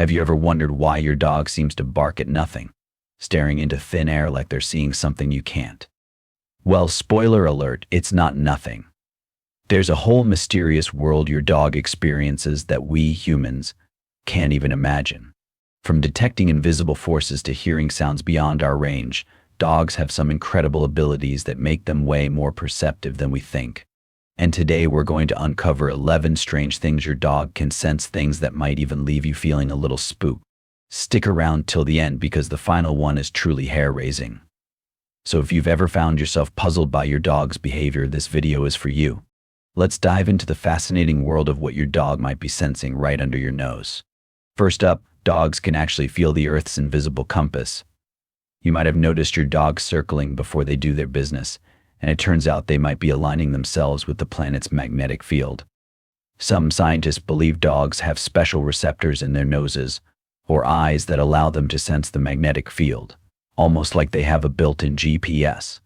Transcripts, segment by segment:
Have you ever wondered why your dog seems to bark at nothing, staring into thin air like they're seeing something you can't? Well, spoiler alert, it's not nothing. There's a whole mysterious world your dog experiences that we humans can't even imagine. From detecting invisible forces to hearing sounds beyond our range, dogs have some incredible abilities that make them way more perceptive than we think. And today we're going to uncover 11 strange things your dog can sense, things that might even leave you feeling a little spooked. Stick around till the end because the final one is truly hair-raising. So if you've ever found yourself puzzled by your dog's behavior, this video is for you. Let's dive into the fascinating world of what your dog might be sensing right under your nose. First up, dogs can actually feel the Earth's invisible compass. You might have noticed your dog circling before they do their business, and it turns out they might be aligning themselves with the planet's magnetic field. Some scientists believe dogs have special receptors in their noses or eyes that allow them to sense the magnetic field, almost like they have a built-in GPS.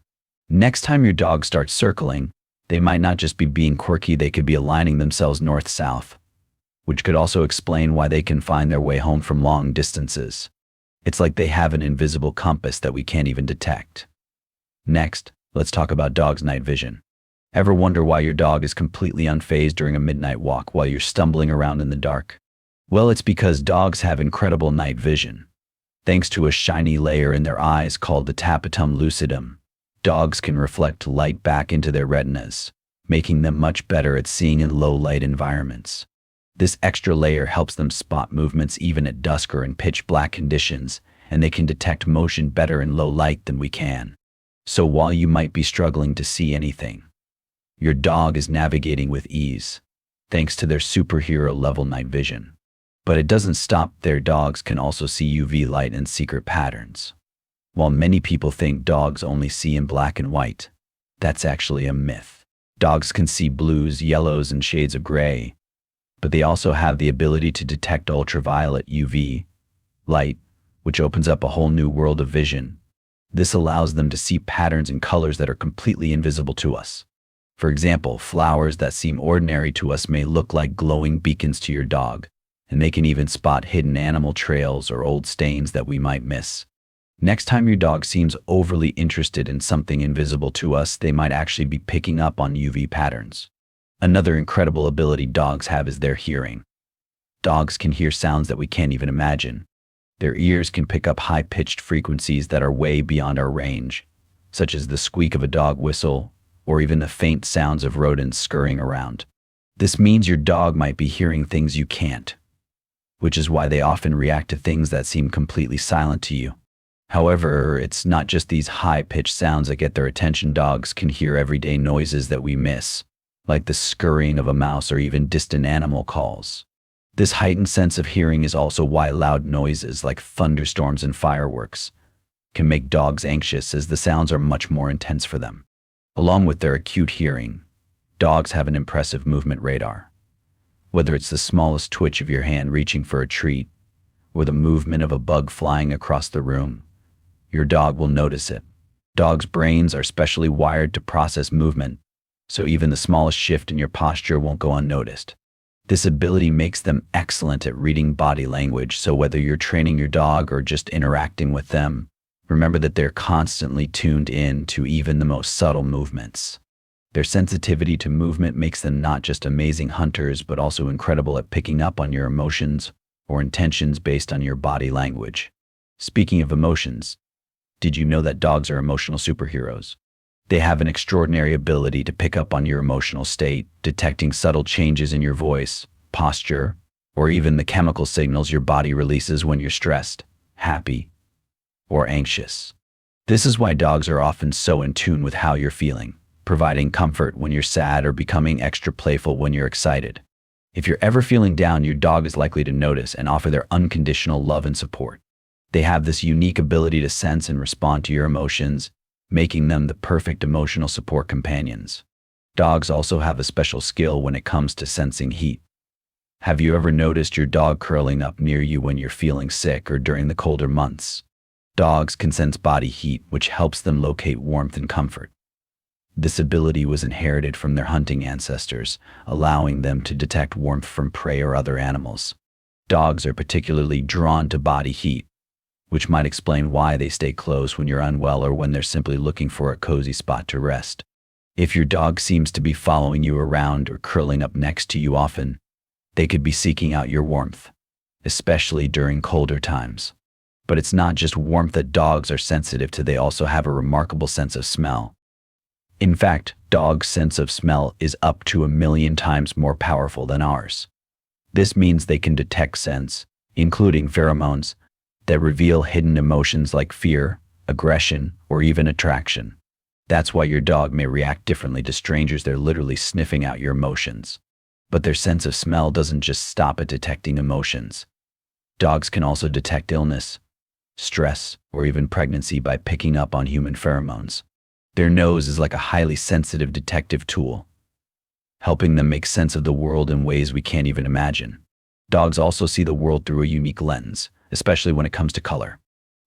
Next time your dog starts circling, they might not just be being quirky, they could be aligning themselves north-south, which could also explain why they can find their way home from long distances. It's like they have an invisible compass that we can't even detect. Next, let's talk about dogs' night vision. Ever wonder why your dog is completely unfazed during a midnight walk while you're stumbling around in the dark? Well, it's because dogs have incredible night vision. Thanks to a shiny layer in their eyes called the tapetum lucidum, dogs can reflect light back into their retinas, making them much better at seeing in low-light environments. This extra layer helps them spot movements even at dusk or in pitch-black conditions, and they can detect motion better in low light than we can. So while you might be struggling to see anything, your dog is navigating with ease, thanks to their superhero-level night vision. But it doesn't stop there. Dogs can also see UV light and secret patterns. While many people think dogs only see in black and white, that's actually a myth. Dogs can see blues, yellows, and shades of gray, but they also have the ability to detect ultraviolet UV light, which opens up a whole new world of vision. This allows them to see patterns and colors that are completely invisible to us. For example, flowers that seem ordinary to us may look like glowing beacons to your dog, and they can even spot hidden animal trails or old stains that we might miss. Next time your dog seems overly interested in something invisible to us, they might actually be picking up on UV patterns. Another incredible ability dogs have is their hearing. Dogs can hear sounds that we can't even imagine. Their ears can pick up high-pitched frequencies that are way beyond our range, such as the squeak of a dog whistle or even the faint sounds of rodents scurrying around. This means your dog might be hearing things you can't, which is why they often react to things that seem completely silent to you. However, it's not just these high-pitched sounds that get their attention. Dogs can hear everyday noises that we miss, like the scurrying of a mouse or even distant animal calls. This heightened sense of hearing is also why loud noises like thunderstorms and fireworks can make dogs anxious, as the sounds are much more intense for them. Along with their acute hearing, dogs have an impressive movement radar. Whether it's the smallest twitch of your hand reaching for a treat or the movement of a bug flying across the room, your dog will notice it. Dogs' brains are specially wired to process movement, so even the smallest shift in your posture won't go unnoticed. This ability makes them excellent at reading body language, so whether you're training your dog or just interacting with them, remember that they're constantly tuned in to even the most subtle movements. Their sensitivity to movement makes them not just amazing hunters, but also incredible at picking up on your emotions or intentions based on your body language. Speaking of emotions, did you know that dogs are emotional superheroes? They have an extraordinary ability to pick up on your emotional state, detecting subtle changes in your voice, posture, or even the chemical signals your body releases when you're stressed, happy, or anxious. This is why dogs are often so in tune with how you're feeling, providing comfort when you're sad or becoming extra playful when you're excited. If you're ever feeling down, your dog is likely to notice and offer their unconditional love and support. They have this unique ability to sense and respond to your emotions, making them the perfect emotional support companions. Dogs also have a special skill when it comes to sensing heat. Have you ever noticed your dog curling up near you when you're feeling sick or during the colder months? Dogs can sense body heat, which helps them locate warmth and comfort. This ability was inherited from their hunting ancestors, allowing them to detect warmth from prey or other animals. Dogs are particularly drawn to body heat, which might explain why they stay close when you're unwell or when they're simply looking for a cozy spot to rest. If your dog seems to be following you around or curling up next to you often, they could be seeking out your warmth, especially during colder times. But it's not just warmth that dogs are sensitive to, they also have a remarkable sense of smell. In fact, dogs' sense of smell is up to 1,000,000 times more powerful than ours. This means they can detect scents, including pheromones, that reveal hidden emotions like fear, aggression, or even attraction. That's why your dog may react differently to strangers. They're literally sniffing out your emotions. But their sense of smell doesn't just stop at detecting emotions. Dogs can also detect illness, stress, or even pregnancy by picking up on human pheromones. Their nose is like a highly sensitive detective tool, helping them make sense of the world in ways we can't even imagine. Dogs also see the world through a unique lens, especially when it comes to color.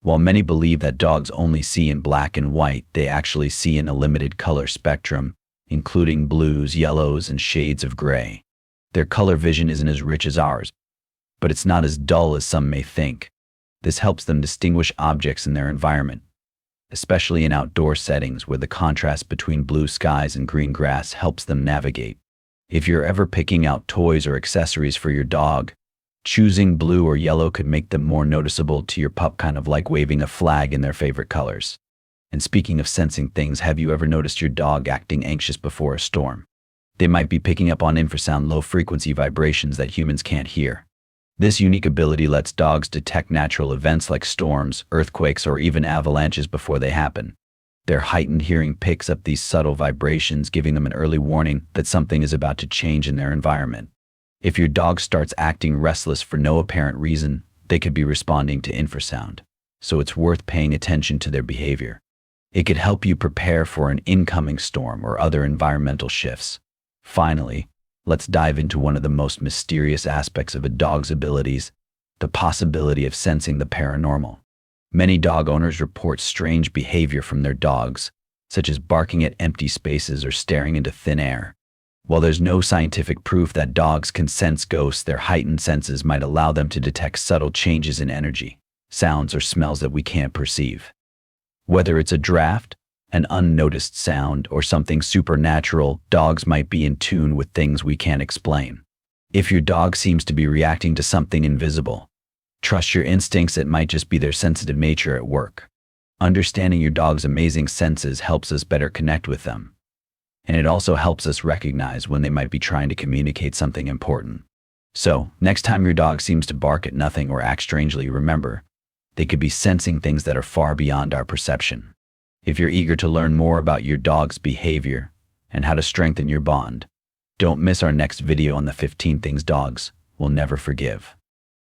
While many believe that dogs only see in black and white, they actually see in a limited color spectrum, including blues, yellows, and shades of gray. Their color vision isn't as rich as ours, but it's not as dull as some may think. This helps them distinguish objects in their environment, especially in outdoor settings where the contrast between blue skies and green grass helps them navigate. If you're ever picking out toys or accessories for your dog, choosing blue or yellow could make them more noticeable to your pup, kind of like waving a flag in their favorite colors. And speaking of sensing things, have you ever noticed your dog acting anxious before a storm? They might be picking up on infrasound, low-frequency vibrations that humans can't hear. This unique ability lets dogs detect natural events like storms, earthquakes, or even avalanches before they happen. Their heightened hearing picks up these subtle vibrations, giving them an early warning that something is about to change in their environment. If your dog starts acting restless for no apparent reason, they could be responding to infrasound, so it's worth paying attention to their behavior. It could help you prepare for an incoming storm or other environmental shifts. Finally, let's dive into one of the most mysterious aspects of a dog's abilities, the possibility of sensing the paranormal. Many dog owners report strange behavior from their dogs, such as barking at empty spaces or staring into thin air. While there's no scientific proof that dogs can sense ghosts, their heightened senses might allow them to detect subtle changes in energy, sounds, or smells that we can't perceive. Whether it's a draft, an unnoticed sound, or something supernatural, dogs might be in tune with things we can't explain. If your dog seems to be reacting to something invisible, trust your instincts. It might just be their sensitive nature at work. Understanding your dog's amazing senses helps us better connect with them. And it also helps us recognize when they might be trying to communicate something important. So, next time your dog seems to bark at nothing or act strangely, remember, they could be sensing things that are far beyond our perception. If you're eager to learn more about your dog's behavior and how to strengthen your bond, don't miss our next video on the 15 things dogs will never forgive.